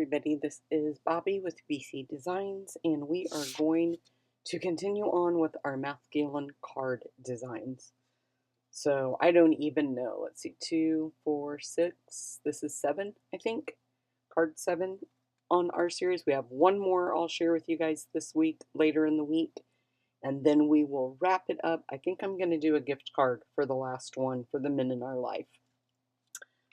everybody, this is Bobby with BC Designs, and we are going to continue on with our masculine card designs. So I don't even know, let's see, 2, 4, 6, this is 7, I think, card 7 on our series. We have one more I'll share with you guys this week, later in the week, and then we will wrap it up. I think I'm going to do a gift card for the last one for the men in our life.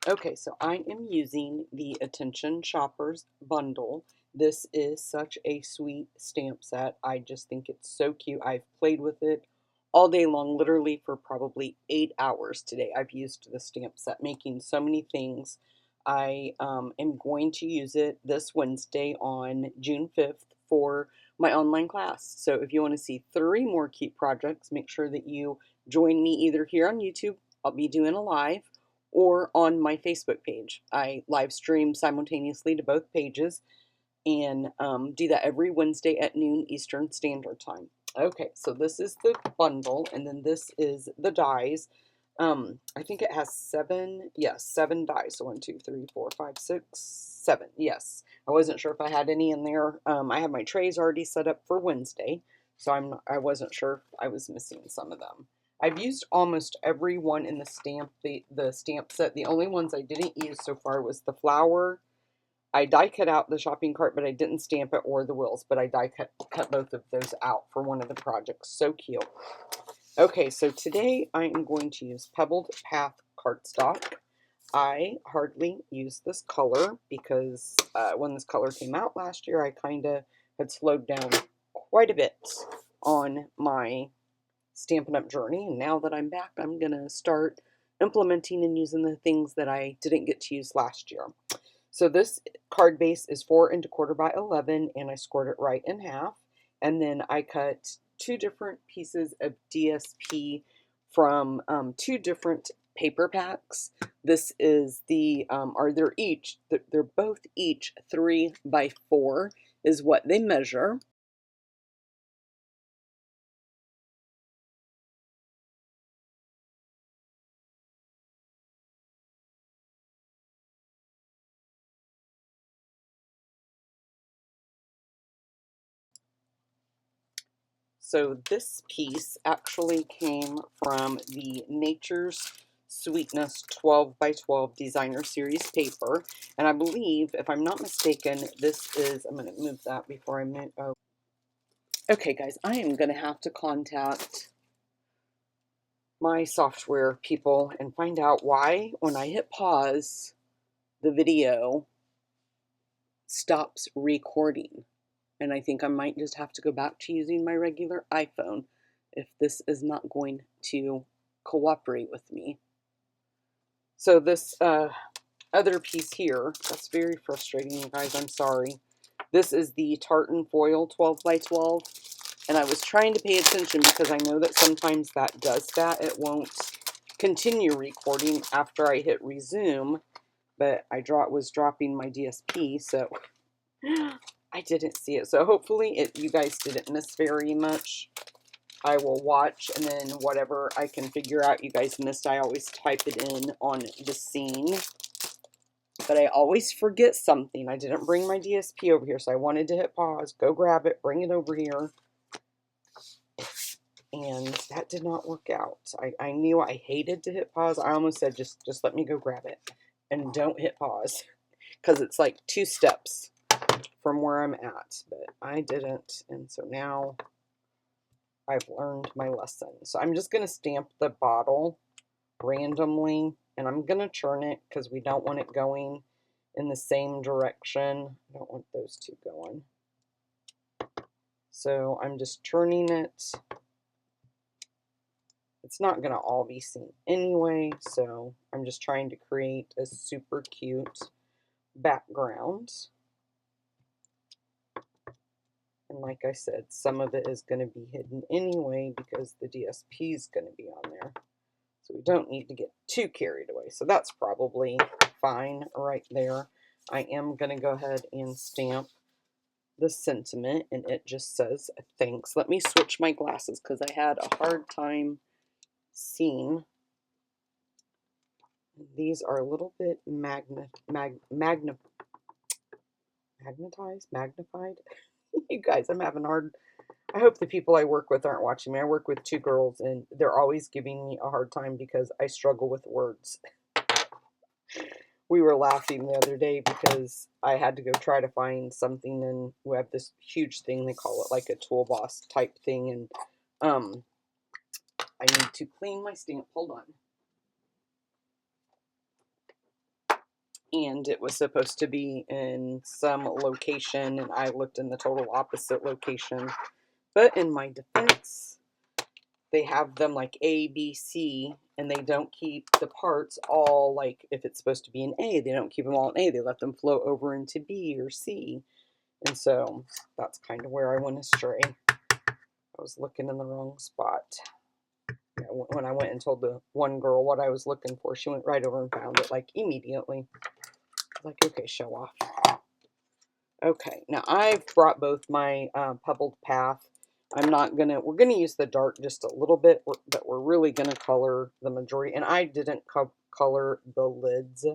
Okay, so I am using the Attention Shoppers bundle. This is such a sweet stamp set. I just think it's so cute. I've played with it all day long, literally for probably 8 hours today. I've used the stamp set, making so many things. I am going to use it this Wednesday on June 5th for my online class. So if you want to see 3 more cute projects, make sure that you join me either here on YouTube. I'll be doing a live, or on my Facebook page. I live stream simultaneously to both pages and do that every Wednesday at noon Eastern Standard Time. Okay, so this is the bundle, and then this is the dies. I think it has 7, yes, 7 dies. So 1, 2, 3, 4, 5, 6, 7. Yes, I wasn't sure if I had any in there. I have my trays already set up for Wednesday, so I wasn't sure if I was missing some of them. I've used almost every one in the stamp set. The only ones I didn't use so far was the flower. I die cut out the shopping cart, but I didn't stamp it, or the wheels, but I die cut both of those out for one of the projects. So cute. Okay, so today I am going to use Pebbled Path cardstock. I hardly use this color because when this color came out last year, I kind of had slowed down quite a bit on my Stampin' Up! Journey, and now that I'm back, I'm gonna start implementing and using the things that I didn't get to use last year. So this card base is 4 1/4 by 11, and I scored it right in half, and then I cut 2 different pieces of DSP from 2 different paper packs. This is the they're both each 3 by 4 is what they measure. So this piece actually came from the Nature's Sweetness 12 by 12 Designer Series paper. And I believe, if I'm not mistaken, this is, I'm going to move that before I move. Oh. Okay, guys, I am going to have to contact my software people and find out why, when I hit pause, the video stops recording. And I think I might just have to go back to using my regular iPhone if this is not going to cooperate with me. So this other piece here, that's very frustrating, you guys, I'm sorry. This is the tartan foil 12 by 12. And I was trying to pay attention because I know that sometimes that does that. It won't continue recording after I hit resume, but I was dropping my DSP, so I didn't see it. So hopefully you guys didn't miss very much. I will watch, and then whatever I can figure out you guys missed, I always type it in on the scene. But I always forget something. I didn't bring my DSP over here, so I wanted to hit pause, go grab it, bring it over here. And that did not work out. I knew I hated to hit pause. I almost said, just let me go grab it. And don't hit pause. Because it's like 2 steps from where I'm at. But I didn't. And so now I've learned my lesson. So I'm just going to stamp the bottle randomly. And I'm going to churn it because we don't want it going in the same direction. I don't want those 2 going. So I'm just churning it. It's not going to all be seen anyway, so I'm just trying to create a super cute background. And like I said, some of it is going to be hidden anyway because the DSP is going to be on there. So we don't need to get too carried away. So that's probably fine right there. I am going to go ahead and stamp the sentiment, and it just says thanks. Let me switch my glasses because I had a hard time seeing. These are a little bit magnified. You guys, I'm having hard. I hope the people I work with aren't watching me. I work with two girls, and they're always giving me a hard time because I struggle with words. We were laughing the other day because I had to go try to find something, and we have this huge thing, they call it like a toolbox type thing, and I need to clean my stamp. Hold on. And it was supposed to be in some location, and I looked in the total opposite location. But in my defense, they have them like A, B, C, and they don't keep the parts all like, if it's supposed to be an A, they don't keep them all in A. They let them flow over into B or C. And so that's kind of where I went astray. I was looking in the wrong spot. Yeah, when I went and told the one girl what I was looking for, she went right over and found it like immediately. Like, okay, show off. Okay, now I've brought both my pebbled path. We're gonna use the dark just a little bit, but we're really gonna color the majority. And I didn't color the lids,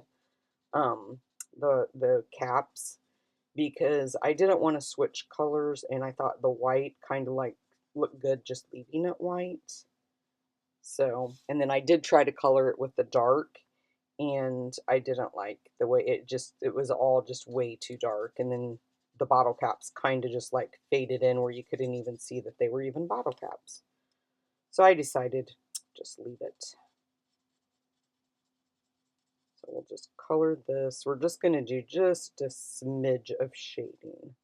the caps, because I didn't want to switch colors, and I thought the white kind of like looked good just leaving it white. So, and then I did try to color it with the dark, and I didn't like the way it was all just way too dark. And then the bottle caps kind of just like faded in where you couldn't even see that they were even bottle caps. So I decided just leave it. So we'll just color this. We're just going to do just a smidge of shading.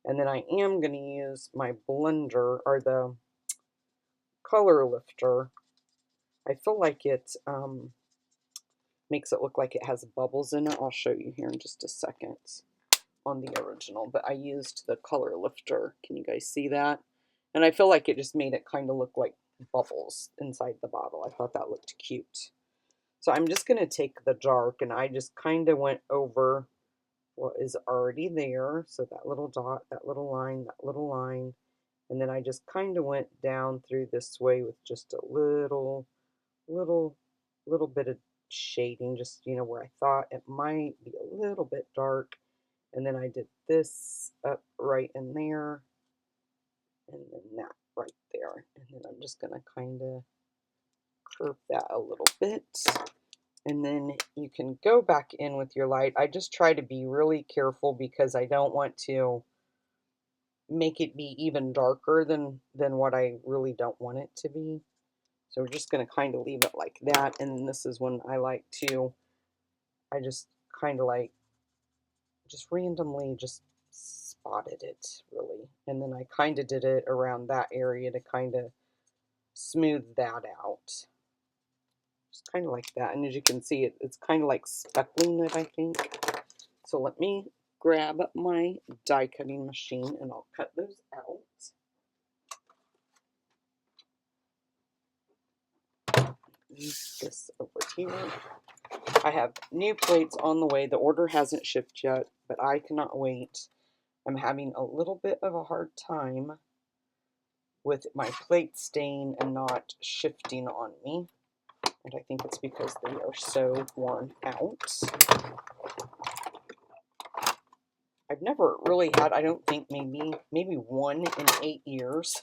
And then I am going to use my blender, or the color lifter. I feel like it makes it look like it has bubbles in it. I'll show you here in just a second on the original, but I used the color lifter. Can you guys see that? And I feel like it just made it kind of look like bubbles inside the bottle. I thought that looked cute. So I'm just going to take the dark, and I just kind of went over what is already there. So that little dot, that little line, and then I just kind of went down through this way with just a little bit of shading, just, where I thought it might be a little bit dark. And then I did this up right in there, and then that right there. And then I'm just going to kind of curve that a little bit. And then you can go back in with your light. I just try to be really careful because I don't want to make it be even darker than what I really don't want it to be. So we're just going to kind of leave it like that. And then this is when I just kind of like, just randomly just spotted it, really. And then I kind of did it around that area to kind of smooth that out. Just kind of like that. And as you can see, it's kind of like speckling it, I think. So let me grab my die cutting machine, and I'll cut those out. Use this over here. I have new plates on the way. The order hasn't shipped yet, but I cannot wait. I'm having a little bit of a hard time with my plate staying and not shifting on me. And I think it's because they are so worn out. I've never really had, I don't think, maybe one in 8 years.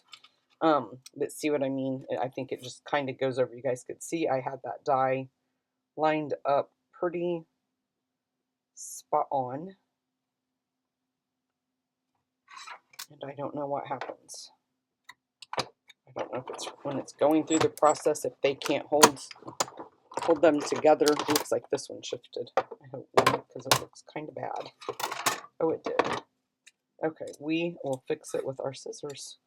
But see what I mean? I think it just kind of goes over. You guys could see I had that die lined up pretty spot on. And I don't know what happens. I don't know if it's when it's going through the process, if they can't hold them together. It looks like this one shifted. I hope not, because it looks kind of bad. Oh, it did. Okay, we will fix it with our scissors.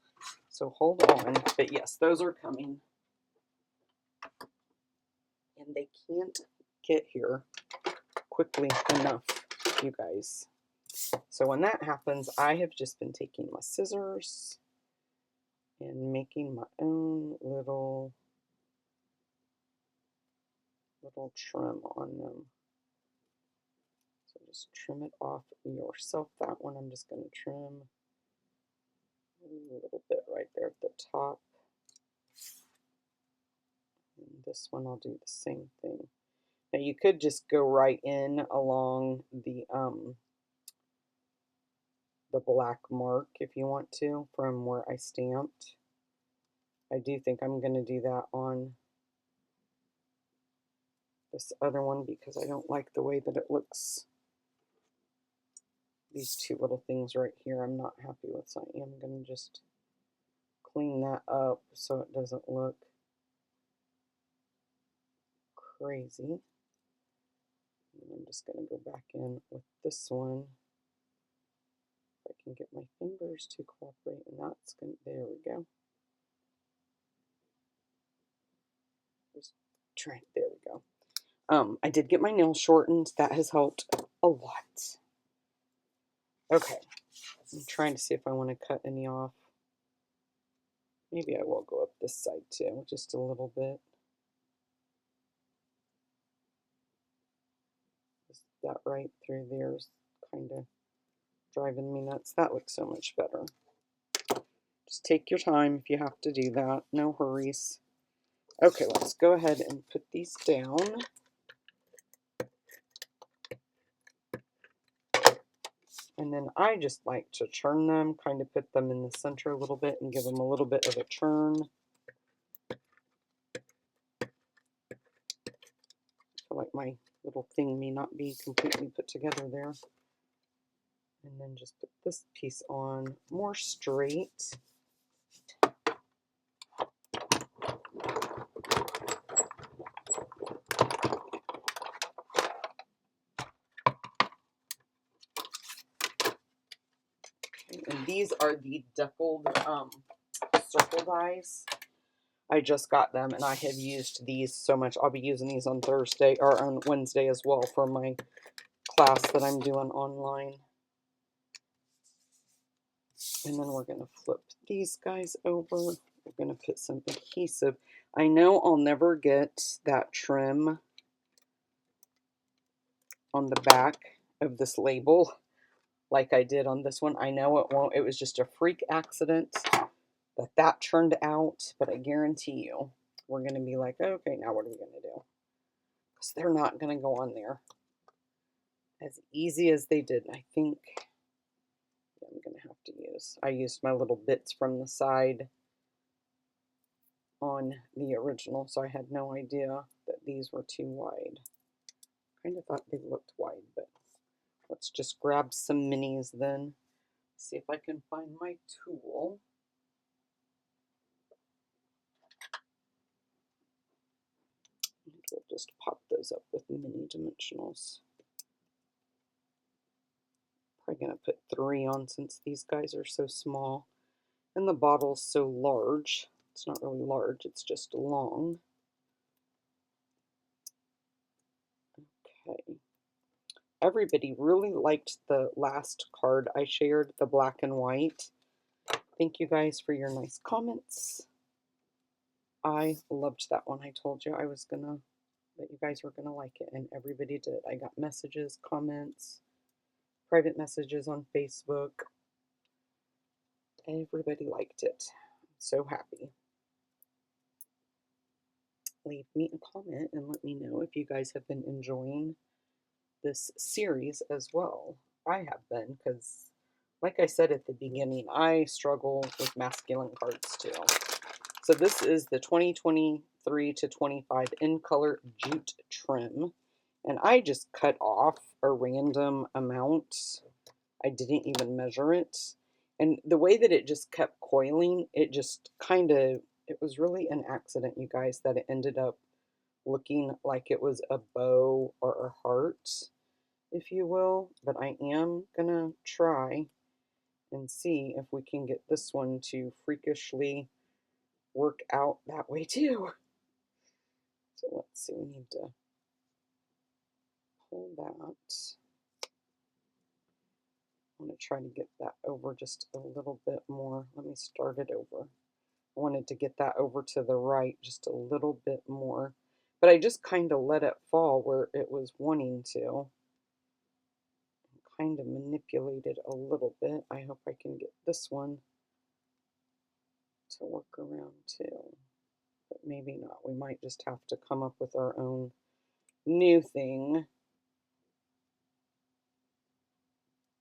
So hold on. But yes, those are coming. And they can't get here quickly enough, you guys. So when that happens, I have just been taking my scissors and making my own little trim on them. So just trim it off yourself. That one I'm just going to trim a little bit right there at the top. And this one I'll do the same thing. Now you could just go right in along the the black mark if you want to from where I stamped. I do think I'm going to do that on this other one because I don't like the way that it looks. These two little things right here I'm not happy with, so I am going to just clean that up so it doesn't look crazy. And I'm just going to go back in with this one. If I can get my fingers to cooperate, and that's going to, there we go. Just try, there we go. I did get my nails shortened. That has helped a lot. Okay, I'm trying to see if I want to cut any off. Maybe I will go up this side too, just a little bit. Just that right through there is kind of driving me nuts. That looks so much better. Just take your time if you have to do that. No hurries. Okay, let's go ahead and put these down. And then I just like to churn them, kind of put them in the center a little bit and give them a little bit of a churn. I feel like my little thing may not be completely put together there. And then just put this piece on more straight. And these are the deckled circle dies. I just got them and I have used these so much. I'll be using these on Thursday or on Wednesday as well for my class that I'm doing online. And then we're going to flip these guys over. We're going to put some adhesive. I know I'll never get that trim on the back of this label like I did on this one. I know it won't. It was just a freak accident that turned out, but I guarantee you we're going to be like, okay, now what are we going to do? Because they're not going to go on there as easy as they did. I think I'm going to have to use, I used my little bits from the side on the original, so I had no idea that these were too wide. Kind of thought they looked wide, but let's just grab some minis then. See if I can find my tool. And we'll just pop those up with mini dimensionals. Probably going to put 3 on since these guys are so small. And the bottle's so large. It's not really large, it's just long. Okay. Everybody really liked the last card I shared, the black and white. Thank you guys for your nice comments. I loved that one. I told you I was gonna, that you guys were gonna like it, and everybody did. I got messages, comments, private messages on Facebook. Everybody liked it. I'm so happy. Leave me a comment and let me know if you guys have been enjoying this series as well. I have been, because like I said at the beginning, I struggle with masculine cards too. So this is the 2023 to 25 in color jute trim, and I just cut off a random amount. I didn't even measure it, and the way that it just kept coiling, it just kind of, it was really an accident, you guys, that it ended up looking like it was a bow or a heart, if you will. But I am gonna try and see if we can get this one to freakishly work out that way too. So let's see, we need to pull that. I'm going to try to get that over just a little bit more. Let me start it over. I wanted to get that over to the right just a little bit more, but I just kind of let it fall where it was wanting to. Kind of manipulated a little bit. I hope I can get this one to work around too, but maybe not. We might just have to come up with our own new thing.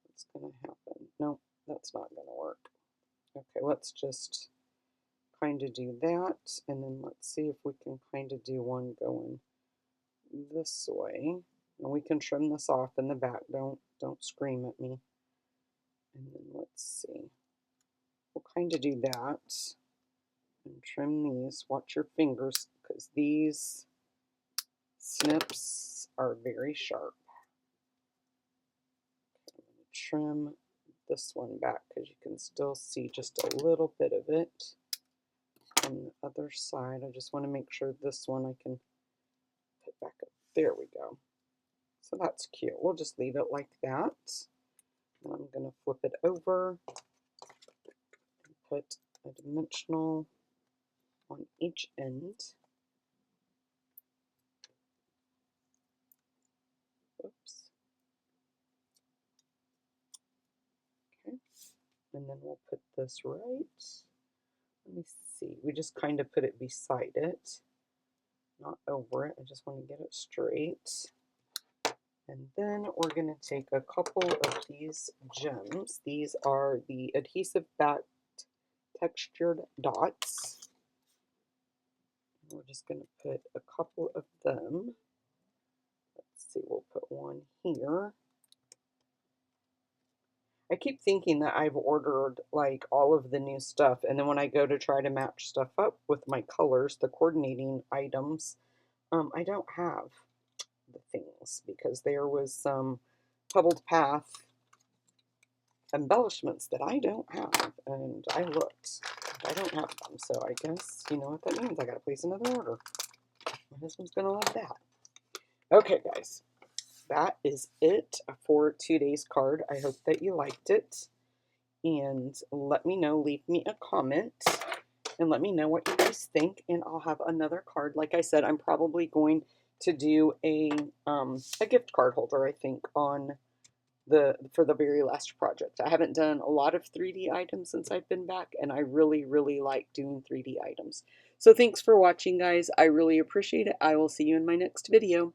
What's going to happen? Nope, that's not going to work. Okay, let's just kind of do that, and then let's see if we can kind of do one going this way. And we can trim this off in the back. Don't scream at me. And then let's see. We'll kind of do that and trim these. Watch your fingers because these snips are very sharp. I'm going to trim this one back because you can still see just a little bit of it. On the other side, I just want to make sure this one I can put back up. There we go. So that's cute. We'll just leave it like that. And I'm going to flip it over and put a dimensional on each end. Oops. Okay. And then we'll put this right. Let me see. We just kind of put it beside it, not over it. I just want to get it straight. And then we're going to take a couple of these gems. These are the adhesive backed textured dots. And we're just going to put a couple of them. Let's see, we'll put one here. I keep thinking that I've ordered like all of the new stuff, and then when I go to try to match stuff up with my colors, the coordinating items, I don't have the things because there was some Pebbled Path embellishments that I don't have, and I looked. I don't have them, so I guess you know what that means. I gotta place another order. My husband's gonna love that. Okay, guys, that is it for today's card. I hope that you liked it, and let me know. Leave me a comment and let me know what you guys think, and I'll have another card. Like I said, I'm probably going to do a gift card holder, I think, on for the very last project. I haven't done a lot of 3D items since I've been back, and I really, really like doing 3D items. So thanks for watching, guys. I really appreciate it. I will see you in my next video.